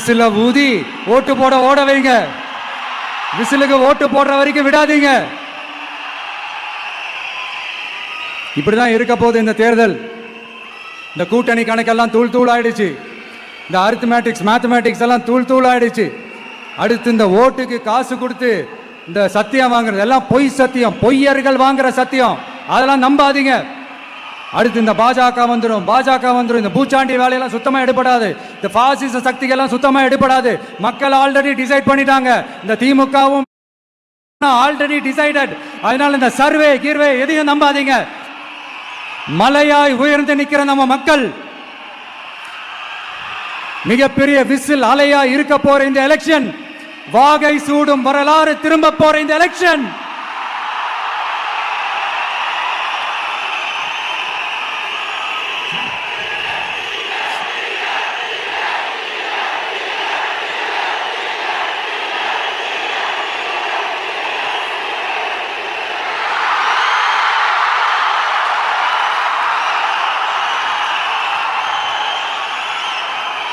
விசில ஊதி ஓட்டு போட ஓட வைங்க. விசிலுக்கு ஓட்டு போடுற வரைக்கும் விடாதீங்க. இப்படிதான் இருக்க போகுது இந்த தேர்தல். இந்த கூட்டணி கணக்கெல்லாம் தூள் தூள் ஆயிடுச்சு. இந்த அரித்மேட்டிக்ஸ் மேத்தமேட்டிக்ஸ் எல்லாம் தூள் தூள் ஆயிடுச்சு. அடுத்து இந்த ஓட்டுக்கு காசு கொடுத்து இந்த சத்தியம் வாங்குறது எல்லாம் பொய் சத்தியம், பொய்யர்கள் வாங்குற சத்தியம், அதெல்லாம் நம்பாதீங்க. அடுத்து இந்த பாஜக வந்துடும், இந்த பூச்சாண்டி வேலையெல்லாம் சுத்தமா எடுபடாது. இந்த பாசிச சக்திகள்லாம் சுத்தமா எடுபடாது. மக்கள் ஆல்ரெடி டிசைட் பண்ணிட்டாங்க. இந்த திமுகவும் ஆல்ரெடி டிசைடட். அதனால இந்த சர்வே கீர்வே எதையும் நம்பாதீங்க. மலையாய் உயர்ந்து நிக்கிற நம்ம மக்கள் மிகப்பெரிய விசில் அலையா இருக்க போற இந்த எலெக்ஷன், வாகை சூடும் வரலாறு திரும்ப போற இந்த எலெக்ஷன்,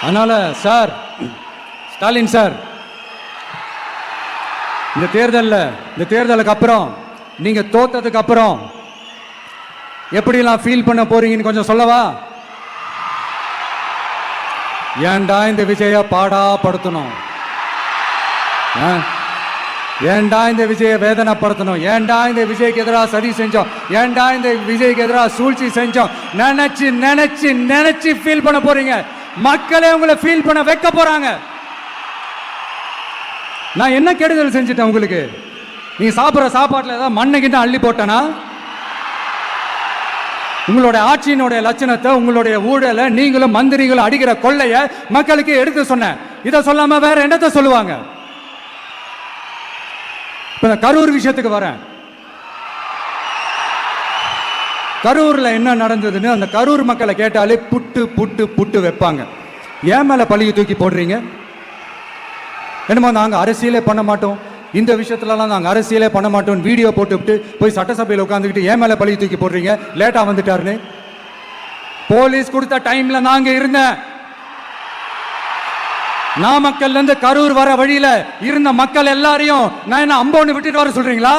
அதனால சார், ஸ்டாலின் சார், இந்த தேர்தலுக்கு அப்புறம் நீங்க தோத்ததுக்கு அப்புறம் எப்படிலாம் ஃபீல் பண்ண போறீங்கன்னு கொஞ்சம் சொல்லவா? ஏன்டா இந்த விஜய பாடாப்படுத்தணும், ஏன்டா இந்த விஜய வேதனைப்படுத்தணும், ஏன்டா இந்த விஜய்க்கு எதிராக சதி செஞ்சோம், ஏன்டா இந்த விஜய்க்கு எதிராக சூழ்ச்சி செஞ்சோம் நினைச்சு நினைச்சு நினைச்சு ஃபீல் பண்ண போறீங்க. மக்களே உங்களை ஃபீல் பண்ண வைக்க போறாங்க. நான் என்ன கெடுதல் செஞ்சுட்டேன் உங்களுக்கு? நீங்க சாப்பிட்ற சாப்பாட்டில் ஏதாவது மண்ணைக்கிட்ட அள்ளி போட்டனா? உங்களுடைய ஆட்சியினுடைய லட்சணத்தை, உங்களுடைய ஊழலை, நீங்களும் மந்திரிகளும் அடிக்கிற கொள்ளைய மக்களுக்கு எடுத்து சொன்னேன். இதை சொல்லாம வேற என்னத்தை சொல்லுவாங்க? இப்ப கரூர் விஷயத்துக்கு வரேன். கரூர்ல என்ன நடந்ததுன்னு அந்த கரூர் மக்களை கேட்டாலே புட்டு புட்டு புட்டு வைப்பாங்க. ஏன் மேல பழியை தூக்கி போடுறீங்க? என்னமோ நாங்க அரசியலே பண்ண மாட்டோம், இந்த விஷயத்துலலாம் நாங்க அரசியலே பண்ண மாட்டோம், வீடியோ போட்டுவிட்டு போய் சட்டசபையில் உட்காந்துக்கிட்டு ஏன் மேல பழியை தூக்கி போடுறீங்க, லேட்டா வந்துட்டாருன்னு. போலீஸ் கொடுத்த டைம்ல நாங்க இருந்தேன். நாமக்கல்ல இருந்து கரூர் வர வழியில இருந்த மக்கள் எல்லாரையும் நான் என்ன அம்போன்னு விட்டுட்டு வர சொல்றீங்களா?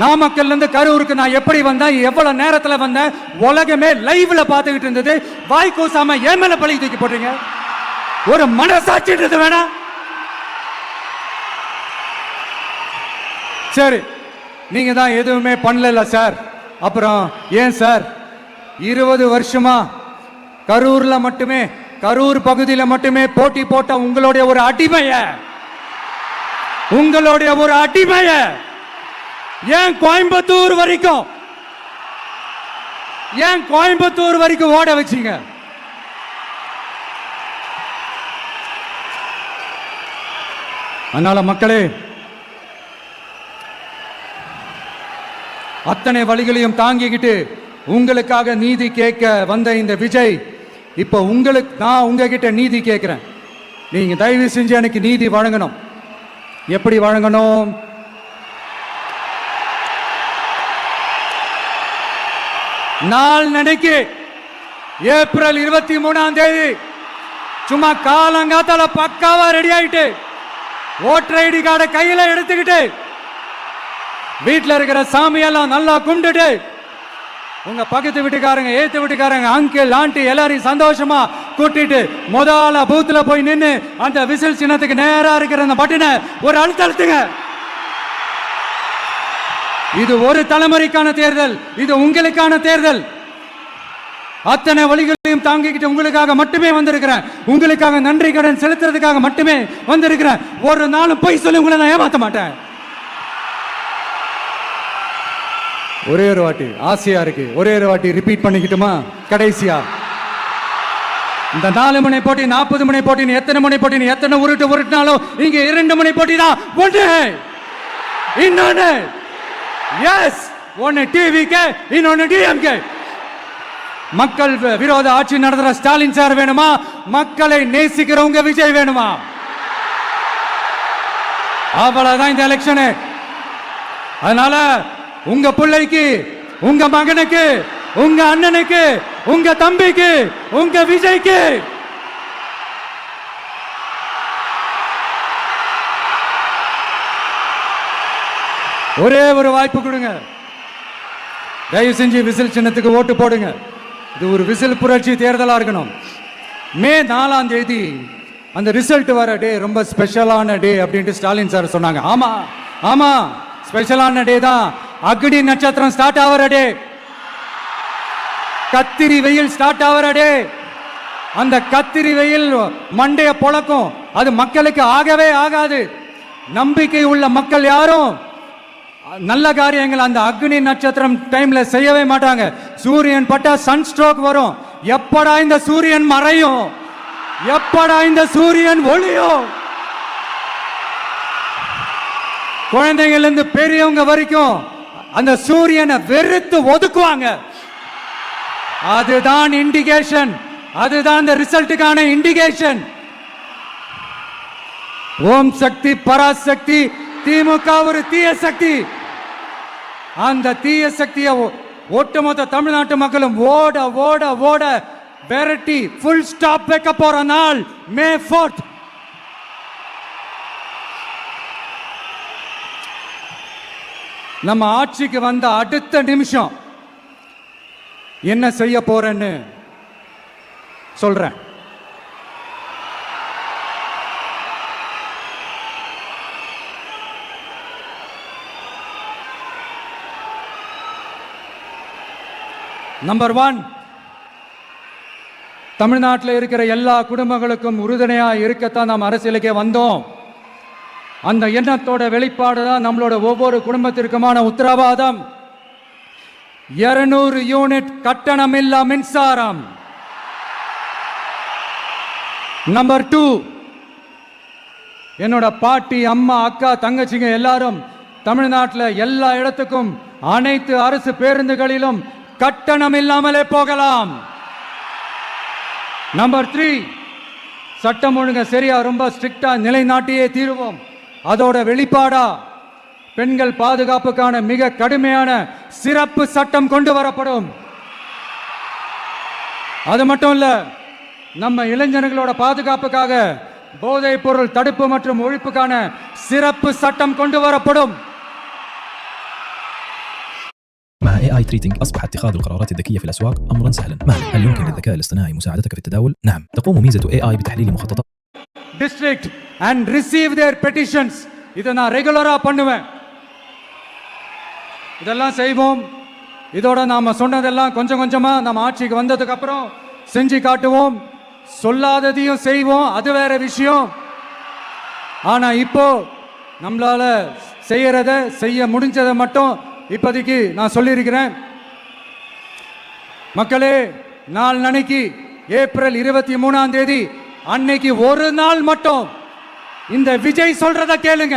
நாமக்கல்ல இருந்து கரூருக்கு நான் எப்படி வந்தேன், எவ்வளவு நேரத்தில் வந்தேன், உலகமே லைவ்ல பார்த்துக்கிட்டு இருந்தது. வாய் கூசாம ஏன் மேல பழி தூக்கி போடுறீங்க? ஒரு மனசாட்சின்றது வேணாம்? சரி, நீங்க தான் எதுவுமே பண்ணல சார். அப்புறம் ஏன் சார் 20 வருஷமா கரூர்ல மட்டுமே, கரூர் பகுதியில் மட்டுமே போட்டி போட்ட உங்களுடைய ஒரு அடிமைய ஏன் கோயம்புத்தூர் வரைக்கும் ஓட வச்சீங்க? அதனால மக்களே, அத்தனை வழிகளையும் தாங்கிக்கிட்டு உங்களுக்காக நீதி கேட்க வந்த இந்த விஜய், இப்ப நான் உங்ககிட்ட நீதி கேட்கிறேன். நீங்க தயவு செஞ்சு எனக்கு நீதி வழங்கணும். எப்படி வழங்கணும்? நாள் நடைக்கு ஏப்ரல் 23ஆம் தேதி சும்மா காலங்காத்தால பக்காவா ரெடி ஆயிட்டு, ஓட்டர் ஐடி கார்டை கையில எடுத்துக்கிட்டு, வீட்டில் இருக்கிற சாமியெல்லாம் நல்லா கும்பிட்டுட்டு, உங்க பக்கத்து வீட்டுக்காரங்க, ஏத்து வீட்டுக்காரங்க, அங்கிள் ஆண்டி எல்லாரையும் சந்தோஷமா கூட்டிட்டு முதல்ல பூத்துல போய் நின்று அந்த விசில் சின்னத்துக்கு நேரா இருக்கிற அந்த பட்டனை ஒரு அழுத்தழுத்துங்க. இது ஒரு தலைமுறைக்கான தேர்தல், இது உங்களுக்கான தேர்தல். அத்தனை வழிகளையும் தாங்கிக்கிட்டு உங்களுக்காக மட்டுமே வந்திருக்கிறேன். உங்களுக்காக நன்றி கடன் செலுத்துறதுக்காக மட்டுமே வந்திருக்கிறேன். ஒரு நாளும் பொய் சொல்லி உங்களை நான் ஏமாற்ற மாட்டேன். ஒரே ஒரு வாட்டி ஆசையா இருக்கு, ஒரே ஒரு வாட்டி ரிப்பீட் பண்ணிக்கிட்டுமா? கடைசியா இந்த 4 முனை போட்டி, 40 முனை போட்டி, எத்தனை முனை போட்டி, எத்தனை உருட்டினாலும் இங்க 2 முனை போட்டி தான். ஒன்று இன்னொன்னு, எஸ், ஒன்னு டிவிகே, இன்னொன்னு டிஎம்கே. மக்கள் விரோத ஆட்சி நடத்துற ஸ்டாலின் சார் வேணுமா? மக்களை நேசிக்கிறவங்க விஜய் வேணுமா? அவ்வளவுதான் இந்த எலெக்ஷனு. அதனால உங்க பிள்ளைக்கு, உங்க மகனுக்கு, உங்க அண்ணனுக்கு, உங்க தம்பிக்கு, உங்க விஜய்க்கு ஒரே ஒரு வாய்ப்பு கொடுங்க. தயவு செஞ்சு விசில் சின்னத்துக்கு ஓட்டு போடுங்க. இது ஒரு விசில் புரட்சி தேர்தலாக இருக்கணும். மே 4ஆம் தேதி அந்த ரிசல்ட் வர டே ரொம்ப ஸ்பெஷலான டே அப்படின்ட்டு ஸ்டாலின் சார் சொன்னாங்க. ஆமா ஆமா, ஸ்பெஷலான டே தான். அக்னி நட்சத்திரம் ஸ்டார்ட் ஆகிற டே, கத்திரி வெயில் ஸ்டார்ட் ஆகிற டே. அந்த கத்திரி வெயில் மண்டைய பொழக்கும். அது மக்களுக்கு ஆகவே ஆகாது. நம்பிக்கை உள்ள மக்கள் யாரும் நல்ல காரியங்கள் அந்த அக்னி நட்சத்திரம் டைம்ல செய்யவே மாட்டாங்க. சூரியன் பட்டா சன் ஸ்ட்ரோக் வரும். எப்படா இந்த சூரியன் மறையும், எப்படா இந்த சூரியன் ஒளியும். குழந்தைகள் இருந்து பெரியவங்க வரைக்கும் அந்த சூரியனை வெறுத்து ஒதுக்குவாங்க. அதுதான் இண்டிகேஷன், அதுதான் இந்த ரிசல்ட்டுக்கான இண்டிகேஷன். ஓம் சக்தி பராசக்தி, திமுக ஒரு தீய சக்தி. அந்த தீய சக்தியை ஒட்டுமொத்த தமிழ்நாட்டு மக்களும் ஓட ஓட ஓட விரட்டி ஃபுல் ஸ்டாப் வைக்க போற நாள் மே 4th. நம்ம ஆட்சிக்கு வந்த அடுத்த நிமிஷம் என்ன செய்ய போறேன்னு சொல்றேன். நம்பர் 1, தமிழ்நாட்டில் இருக்கிற எல்லா குடும்பங்களுக்கும் உறுதுணையா இருக்கத்தான் நாம் அரசியலுக்கே வந்தோம். அந்த எண்ணத்தோட வெளிப்பாடு தான் நம்மளோட ஒவ்வொரு குடும்பத்திற்குமான உத்தரவாதம். 200 யூனிட் கட்டணமில்லா மின்சாரம். நம்பர் 2, என்னோட பாட்டி, அம்மா, அக்கா, தங்கச்சிங்க எல்லாரும் தமிழ்நாட்டில் எல்லா இடத்துக்கும் அனைத்து அரசு பேருந்துகளிலும் கட்டணம் இல்லாமலே போகலாம். நம்பர் 3, சட்டம் ஒழுங்கு சரியா ரொம்ப ஸ்ட்ரிக்டா நிலைநாட்டியே தீருவோம். அதோட வெளிப்பாடா பெண்கள் பாதுகாப்புக்கான மிக கடுமையான சிறப்பு சட்டம் கொண்டு வரப்படும். அது மட்டும் இல்ல, நம்ம இளைஞர்களோட பாதுகாப்புக்காக போதைப் பொருள் தடுப்பு மற்றும் ஒழிப்புக்கான சிறப்பு சட்டம் கொண்டு வரப்படும். مع AI Treating أصبح اتخاذ القرارات الذكية في الأسواق أمرا سهلا. هل يمكن للذكاء الاصطناعي مساعدتك في التداول؟ نعم، تقوم ميزة AI بتحليل مخططات district and receive their petitions. இதை நான் ரெகுலரா பண்ணுவேன். இதெல்லாம் செய்வோம். இதோட நாம சொன்னதெல்லாம் கொஞ்சம் கொஞ்சமா நம்ம ஆட்சிக்கு வந்ததுக்கு அப்புறம் செஞ்சு காட்டுவோம். சொல்லாததையும் செய்வோம், அது வேற விஷயம். ஆனா இப்போ நம்மளால செய்யறத செய்ய முடிஞ்சதை மட்டும் இப்போதைக்கு நான் சொல்லியிருக்கிறேன். மக்களே, நாளைக்கு ஏப்ரல் 23ஆம் தேதி அன்னைக்கு ஒரு நாள் மட்டும் இந்த விஜய் சொல்றத கேளுங்க.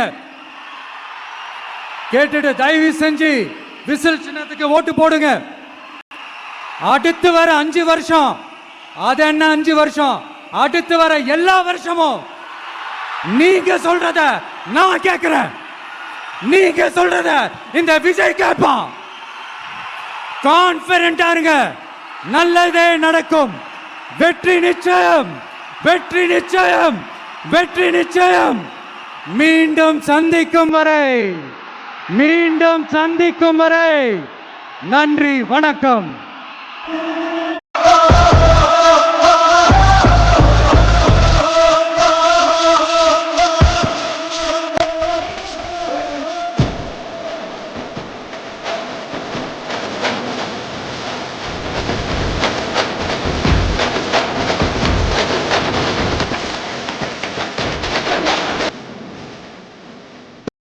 கேட்டுட்டு தயவு செஞ்சு விசில் சின்னத்துக்கு ஓட்டு போடுங்க. அடுத்து வர 5 வருஷம், அது என்ன 5 வருஷம், அடுத்து வர எல்லா வருஷமும் நீங்க சொல்றத நான் கேட்கிறேன். நீங்க சொல்றத இந்த விஜய் கேட்பான். கான்பிடென்டா இருங்க, நல்லதே நடக்கும். வெற்றி நிச்சயம், வெற்றி நிச்சயம், வெற்றி நிச்சயம். மீண்டும் சந்திக்கும் வரை, மீண்டும் சந்திக்கும் வரை நன்றி, வணக்கம்.